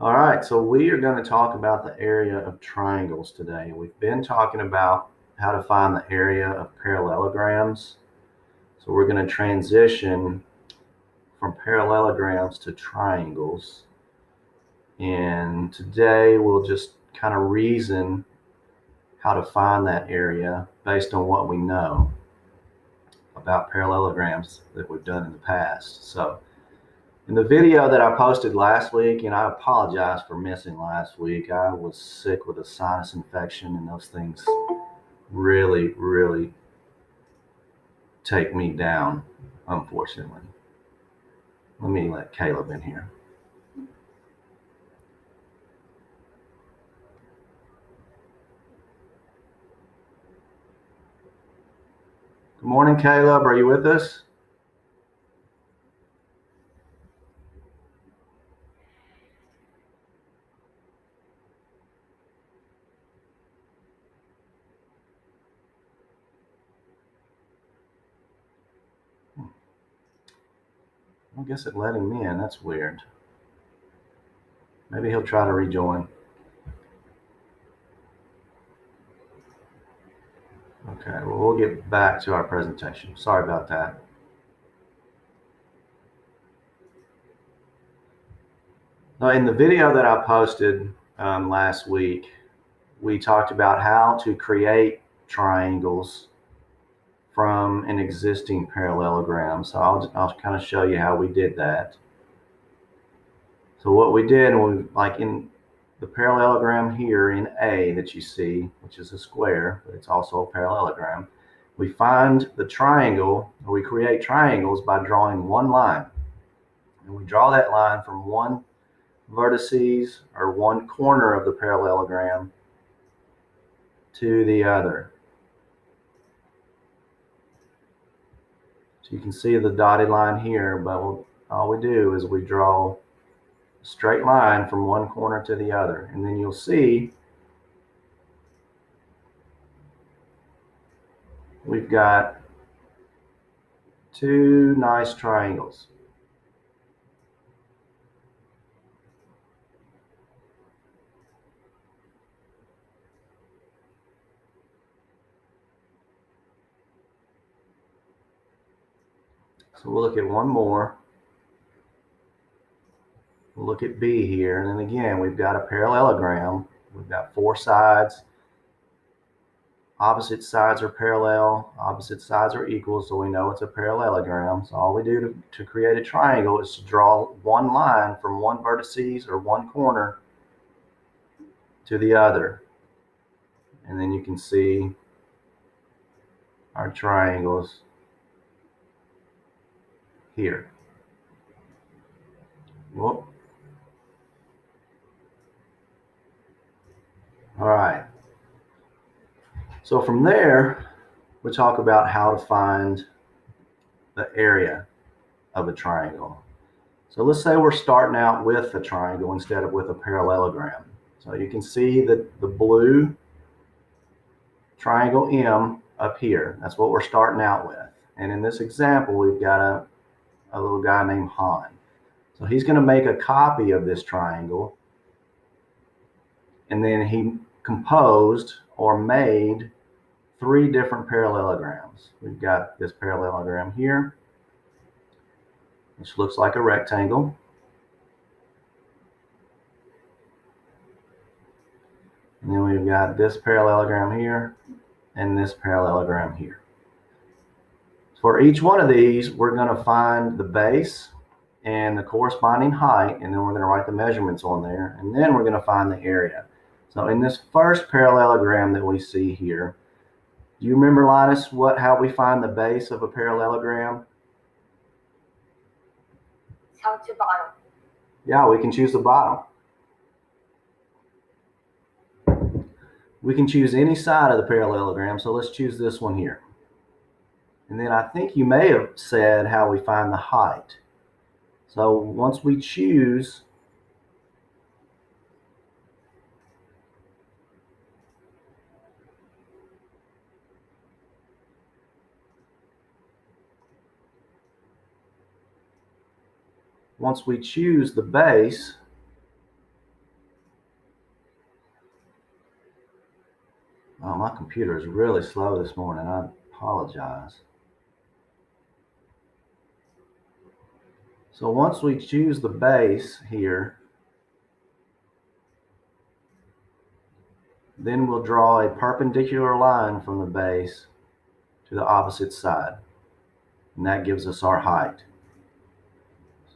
All right, so we are going to talk about the area of triangles today. We've been talking about how to find the area of parallelograms. So we're going to transition from parallelograms to triangles. And today we'll just kind of reason how to find that area based on what we know about parallelograms that we've done in the past. So in the video that I posted last week, and I apologize for missing last week. I was sick with a sinus infection, and those things really take me down, unfortunately. Let me let Caleb in here. Good morning, Caleb. Are you with us? I guess it let him in. That's weird. Maybe he'll try to rejoin. Okay, well, we'll get back to our presentation. Sorry about that. Now, in the video that I posted last week, we talked about how to create triangles from an existing parallelogram. So I'll kind of show you how we did that. So what we did, like in the parallelogram here in A that you see, which is a square, but it's also a parallelogram, we find the triangle, or we create triangles by drawing one line. And we draw that line from one vertices or one corner of the parallelogram to the other. So you can see the dotted line here, but all we do is we draw a straight line from one corner to the other. And then you'll see we've got two nice triangles. So we'll look at one more. We'll look at B here, and then again, we've got a parallelogram. We've got four sides. Opposite sides are parallel, opposite sides are equal, so we know it's a parallelogram. So all we do to create a triangle is to draw one line from one vertices or one corner to the other. And then you can see our triangles here. Whoop. All right. So from there, we talk about how to find the area of a triangle. So let's say we're starting out with a triangle instead of with a parallelogram. So you can see that the blue triangle M up here, that's what we're starting out with. And in this example, we've got a little guy named Han. So he's going to make a copy of this triangle, and then he composed or made three different parallelograms. We've got this parallelogram here, which looks like a rectangle. And then we've got this parallelogram here and this parallelogram here. For each one of these, we're going to find the base and the corresponding height, and then we're going to write the measurements on there, and then we're going to find the area. So in this first parallelogram that we see here, do you remember, Linus, how we find the base of a parallelogram? Top to bottom. Yeah, we can choose the bottom. We can choose any side of the parallelogram, so let's choose this one here. And then I think you may have said how we find the height. So once we choose the base, Oh, my computer is really slow this morning. I apologize. So once we choose the base here, then we'll draw a perpendicular line from the base to the opposite side. And that gives us our height.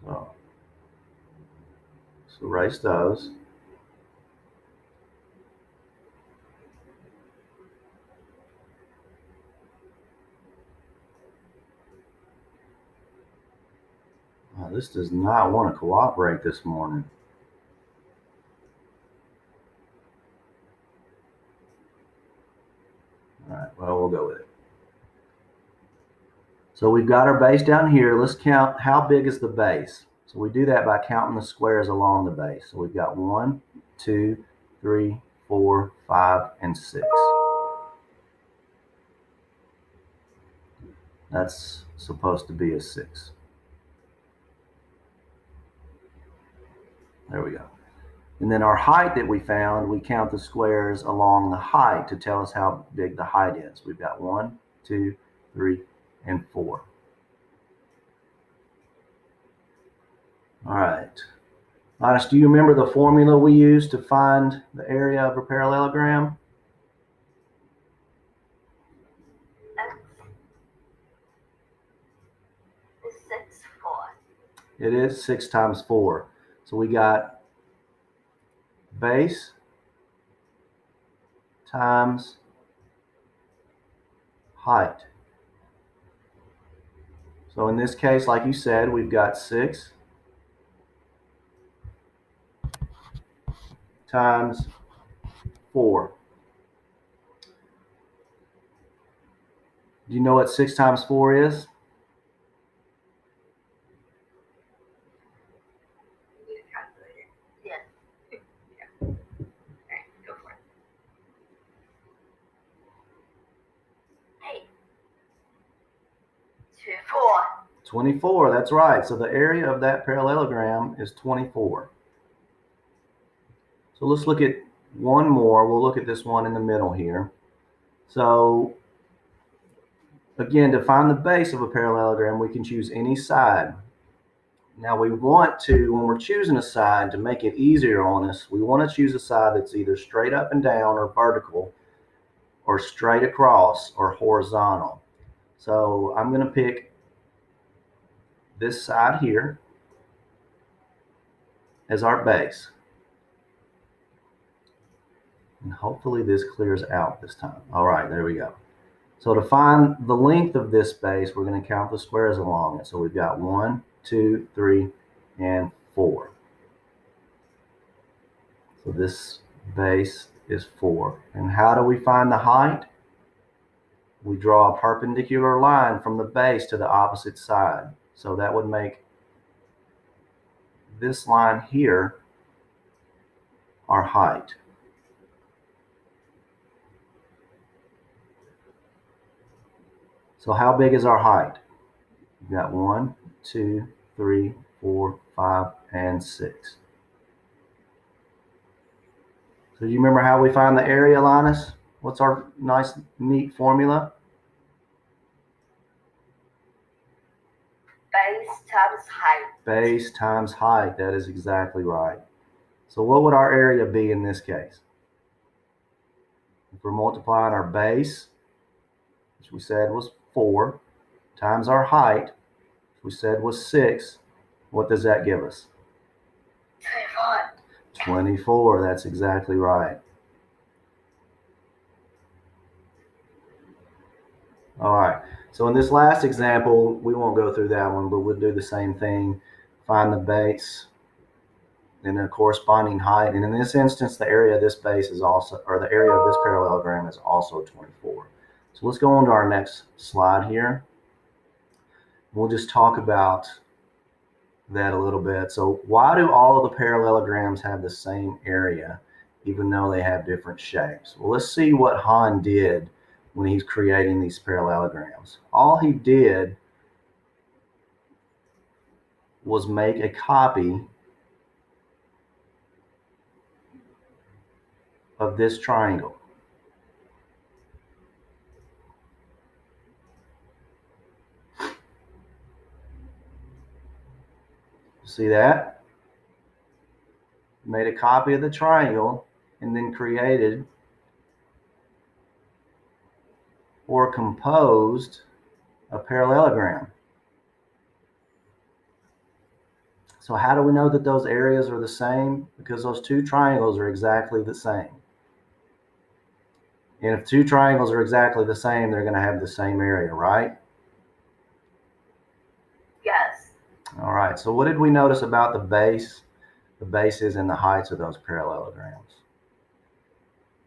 So let's erase those. Oh, this does not want to cooperate this morning. All right, well, we'll go with it. So we've got our base down here. Let's count how big is the base. So we do that by counting the squares along the base. So we've got 1, 2, 3, 4, 5, and 6. That's supposed to be a 6. There we go. And then our height that we found, we count the squares along the height to tell us how big the height is. We've got 1, 2, 3, and 4. All right. Linus, do you remember the formula we used to find the area of a parallelogram? X is 6, 4. It is 6 times 4. So we got base times height. So in this case, like you said, we've got 6 times 4. Do you know what 6 times 4 is? You calculate it. Yes. Yeah. All right, go for it. 8. 24. 24, that's right. So the area of that parallelogram is 24. So let's look at one more. We'll look at this one in the middle here. So again, to find the base of a parallelogram, we can choose any side. Now we want to, when we're choosing a side, to make it easier on us, we want to choose a side that's either straight up and down or vertical, or straight across or horizontal. So I'm going to pick this side here as our base. And hopefully this clears out this time. All right, there we go. So to find the length of this base, we're going to count the squares along it. So we've got 1, 2, 3, and 4. So this base is 4. And how do we find the height? We draw a perpendicular line from the base to the opposite side. So that would make this line here our height. So how big is our height? We've got 1, 2, 3, 4, 5, and 6. So do you remember how we find the area, Linus? What's our nice, neat formula? Base times height. Base times height. That is exactly right. So what would our area be in this case? If we're multiplying our base, which we said was 4, times our height, which we said was 6, what does that give us? 24. 24. That's exactly right. All right. So in this last example, we won't go through that one, but we'll do the same thing. Find the base and the corresponding height. And in this instance, the area of this base is also, or the area of this parallelogram is also 24. So let's go on to our next slide here. We'll just talk about that a little bit. So why do all of the parallelograms have the same area, even though they have different shapes? Well, let's see what Han did when he's creating these parallelograms. All he did was make a copy of this triangle. See that? Made a copy of the triangle and then created or composed a parallelogram. So how do we know that those areas are the same? Because those two triangles are exactly the same. And if two triangles are exactly the same, they're going to have the same area, right? Yes. All right, so what did we notice about the base, the bases and the heights of those parallelograms?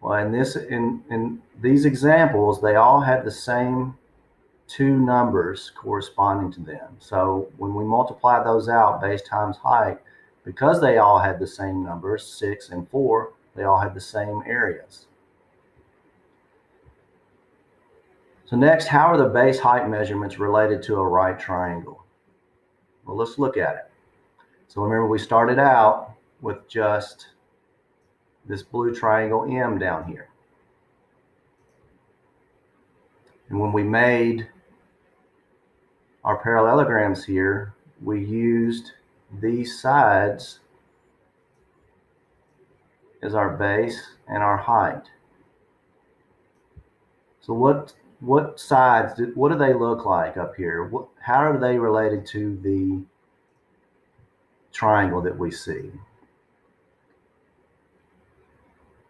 Well, in these examples, they all had the same two numbers corresponding to them. So when we multiply those out, base times height, because they all had the same numbers, 6 and 4, they all had the same areas. So next, how are the base height measurements related to a right triangle? Well, let's look at it. So remember, we started out with just this blue triangle M down here. And when we made our parallelograms here, we used these sides as our base and our height. So what sides, what do they look like up here? How are they related to the triangle that we see?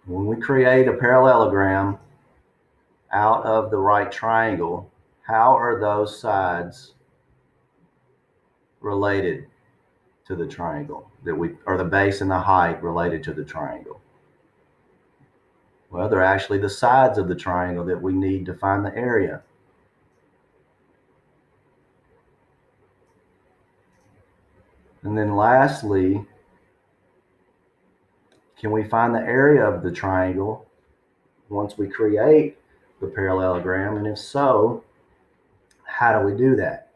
When we create a parallelogram out of the right triangle, how are those sides related to the triangle or the base and the height related to the triangle? Well, they're actually the sides of the triangle that we need to find the area. And then lastly, can we find the area of the triangle once we create the parallelogram? And if so, how do we do that?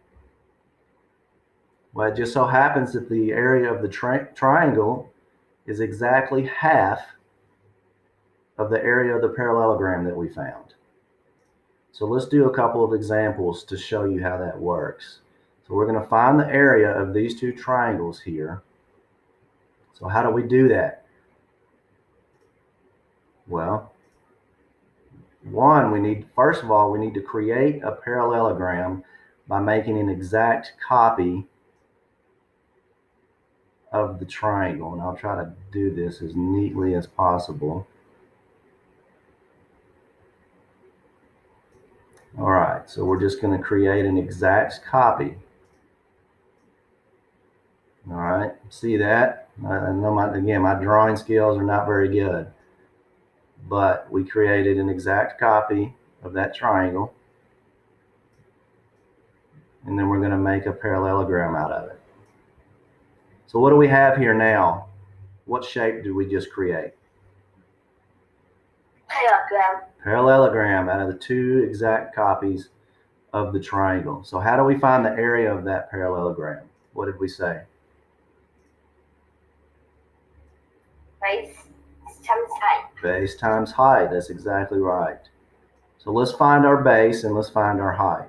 Well, it just so happens that the area of the triangle is exactly half of the area of the parallelogram that we found. So let's do a couple of examples to show you how that works. So we're going to find the area of these two triangles here. So how do we do that? Well, first of all, we need to create a parallelogram by making an exact copy of the triangle. And I'll try to do this as neatly as possible. All right, so we're just going to create an exact copy. All right, see that? I know my drawing skills are not very good, but we created an exact copy of that triangle, and then we're going to make a parallelogram out of it. So what do we have here now? What shape did we just create? Parallelogram. Parallelogram out of the two exact copies of the triangle. So how do we find the area of that parallelogram? What did we say? Base times height. Base times height. That's exactly right. So let's find our base and let's find our height.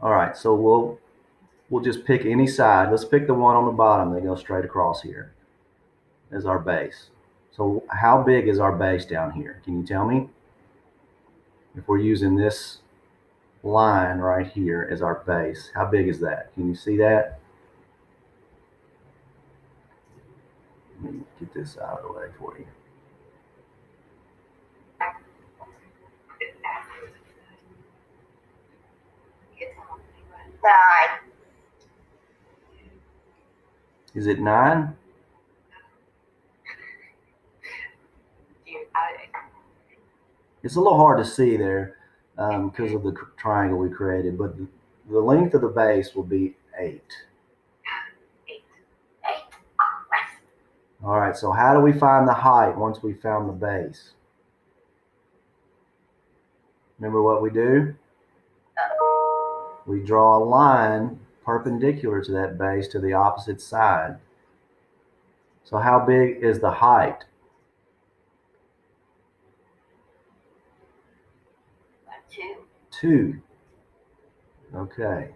All right, so we'll just pick any side. Let's pick the one on the bottom that goes straight across here as our base. So how big is our base down here? Can you tell me? If we're using this line right here as our base, how big is that? Can you see that? Let me get this out of the way for you. Nine. Is it 9? It's a little hard to see there because of the triangle we created, but the length of the base will be 8. All right, so how do we find the height once we found the base? Remember what we do? We draw a line perpendicular to that base to the opposite side. So how big is the height? 2. 2. Okay.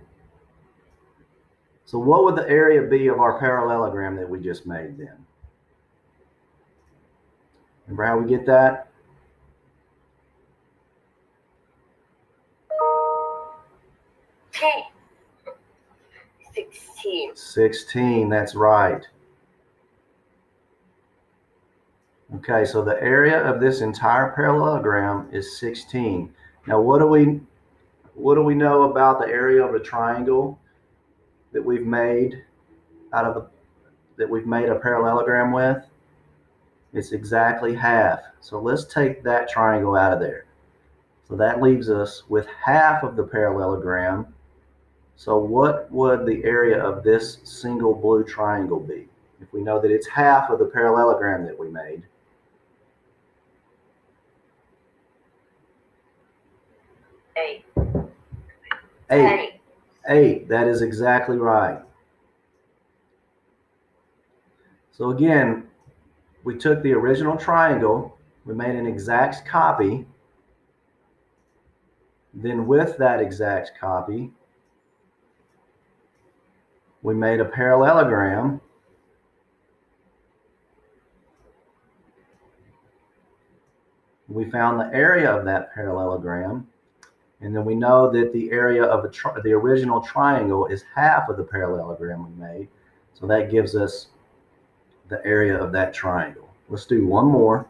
So what would the area be of our parallelogram that we just made then? Remember how we get that? Okay. 16. 16, that's right. Okay, so the area of this entire parallelogram is 16. Now what do we know about the area of a triangle that we've made a parallelogram with? It's exactly half. So let's take that triangle out of there. So that leaves us with half of the parallelogram. So what would the area of this single blue triangle be? If we know that it's half of the parallelogram that we made. 8. 8. 8, that is exactly right. So again, we took the original triangle, we made an exact copy, then with that exact copy, we made a parallelogram. We found the area of that parallelogram, and then we know that the area of the original triangle is half of the parallelogram we made. So that gives us the area of that triangle. Let's do one more.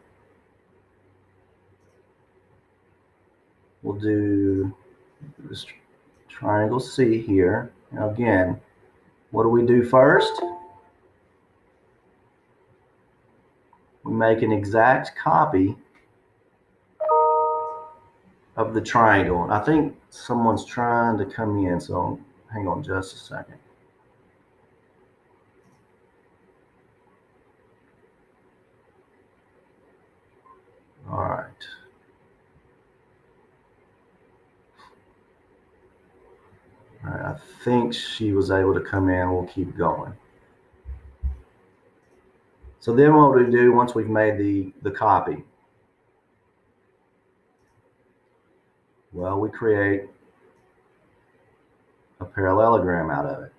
We'll do this triangle C here. Now again, what do we do first? We make an exact copy of the triangle. And I think someone's trying to come in, so hang on just a second. All right. All right, I think she was able to come in. We'll keep going. So then what do we do once we've made the copy? Well, we create a parallelogram out of it.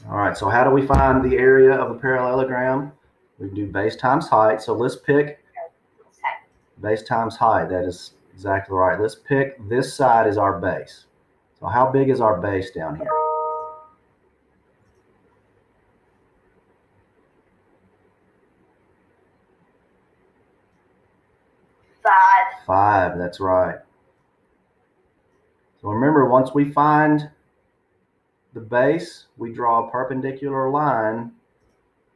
All right, so how do we find the area of a parallelogram? We do base times height. So let's pick base times height. That is exactly right. Let's pick this side as our base. So how big is our base down here? 5. 5, that's right. So remember, once we find the base, we draw a perpendicular line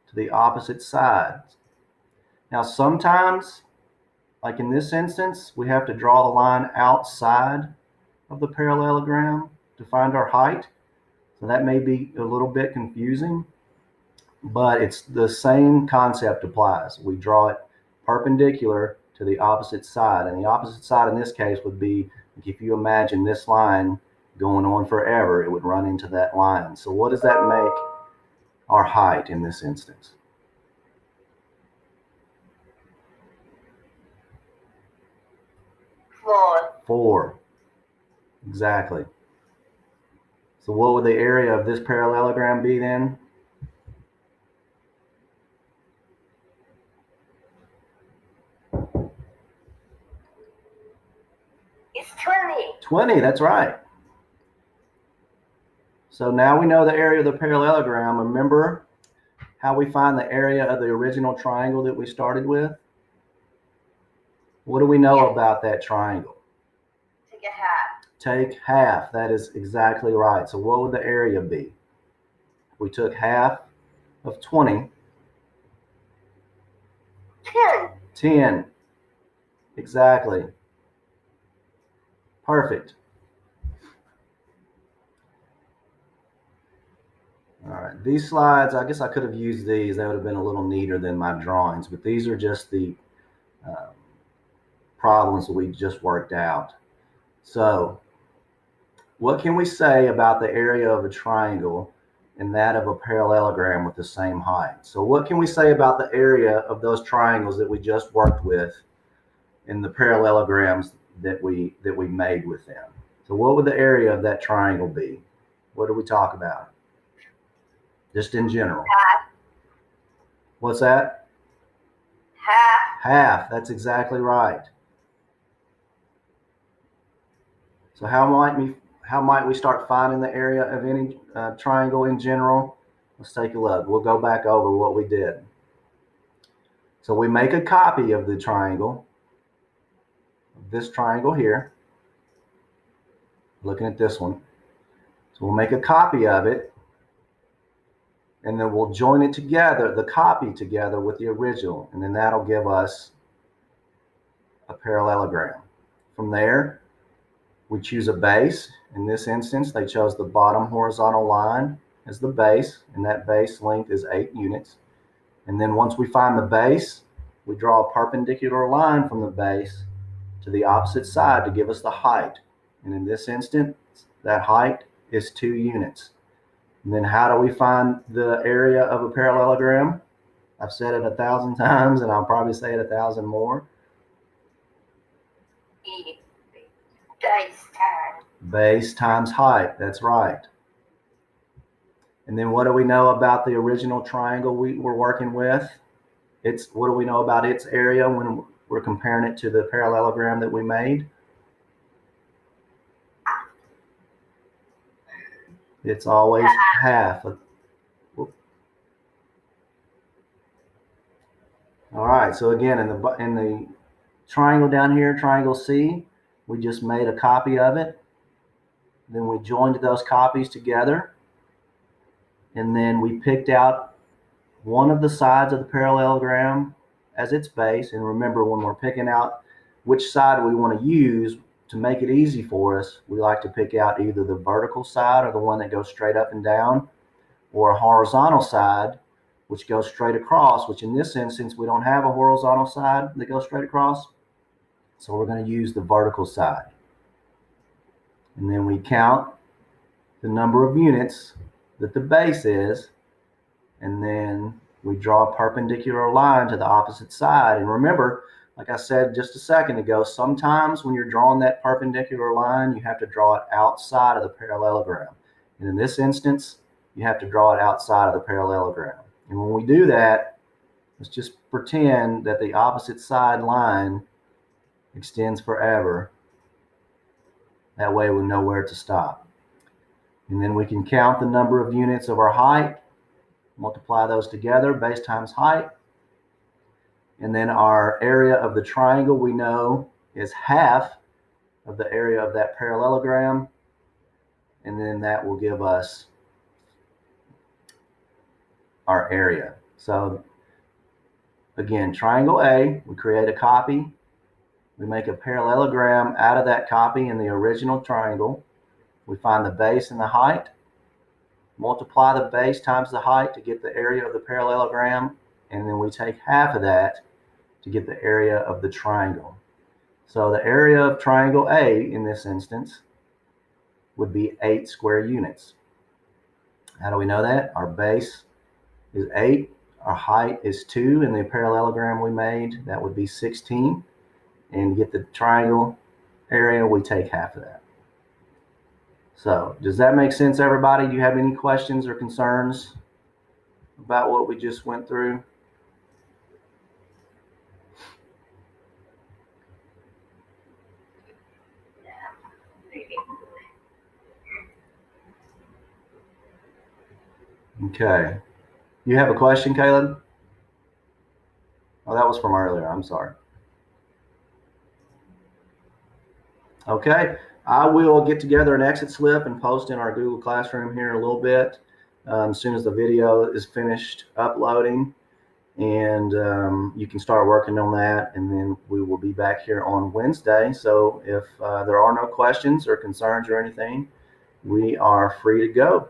to the opposite sides. Now sometimes, like in this instance, we have to draw the line outside of the parallelogram to find our height. So that may be a little bit confusing, but it's the same concept applies. We draw it perpendicular to the opposite side, and the opposite side in this case would be, if you imagine this line going on forever, it would run into that line. So what does that make our height in this instance? 4. 4. Exactly. So what would the area of this parallelogram be then? It's 20. 20, that's right. So now we know the area of the parallelogram. Remember how we find the area of the original triangle that we started with? What do we know about that triangle? Take a half. Take half. That is exactly right. So what would the area be? We took half of 20. 10. 10. Exactly. Perfect. All right, these slides, I guess I could have used these. They would have been a little neater than my drawings, but these are just the problems that we just worked out. So what can we say about the area of a triangle and that of a parallelogram with the same height? So what can we say about the area of those triangles that we just worked with and the parallelograms that we made with them? So what would the area of that triangle be? What did we talk about? Just in general. Half. What's that? Half. Half. That's exactly right. So how might we start finding the area of any triangle in general? Let's take a look. We'll go back over what we did. So we make a copy of the triangle, this triangle here. Looking at this one. So we'll make a copy of it, and then we'll join it together, the copy together with the original, and then that'll give us a parallelogram. From there, we choose a base. In this instance, they chose the bottom horizontal line as the base, and that base length is 8 units. And then once we find the base, we draw a perpendicular line from the base to the opposite side to give us the height. And in this instance, that height is 2 units. And then how do we find the area of a parallelogram? I've said it 1,000 times, and I'll probably say it 1,000 more. Base times height. That's right. And then what do we know about the original triangle we were working with? What do we know about its area when we're comparing it to the parallelogram that we made? It's always half. All right, so again, in the triangle down here, triangle C, we just made a copy of it. Then we joined those copies together. And then we picked out one of the sides of the parallelogram as its base. And remember, when we're picking out which side we want to use to make it easy for us, we like to pick out either the vertical side, or the one that goes straight up and down, or a horizontal side, which goes straight across, which in this instance, we don't have a horizontal side that goes straight across. So we're going to use the vertical side. And then we count the number of units that the base is, and then we draw a perpendicular line to the opposite side. And remember, like I said just a second ago, sometimes when you're drawing that perpendicular line, you have to draw it outside of the parallelogram. And in this instance, you have to draw it outside of the parallelogram. And when we do that, let's just pretend that the opposite side line extends forever. That way we know where to stop. And then we can count the number of units of our height, multiply those together, base times height. And then our area of the triangle we know is half of the area of that parallelogram. And then that will give us our area. So again, triangle A, we create a copy. We make a parallelogram out of that copy in the original triangle. We find the base and the height, multiply the base times the height to get the area of the parallelogram, and then we take half of that to get the area of the triangle. So the area of triangle A in this instance would be 8 square units. How do we know that? Our base is 8, our height is 2 in the parallelogram we made, that would be 16. And to get the triangle area, we take half of that. So does that make sense, everybody? Do you have any questions or concerns about what we just went through? Okay. You have a question, Caleb? Oh, that was from earlier. I'm sorry. Okay. I will get together an exit slip and post in our Google Classroom here in a little bit, as soon as the video is finished uploading, and you can start working on that, and then we will be back here on Wednesday. So if there are no questions or concerns or anything, we are free to go.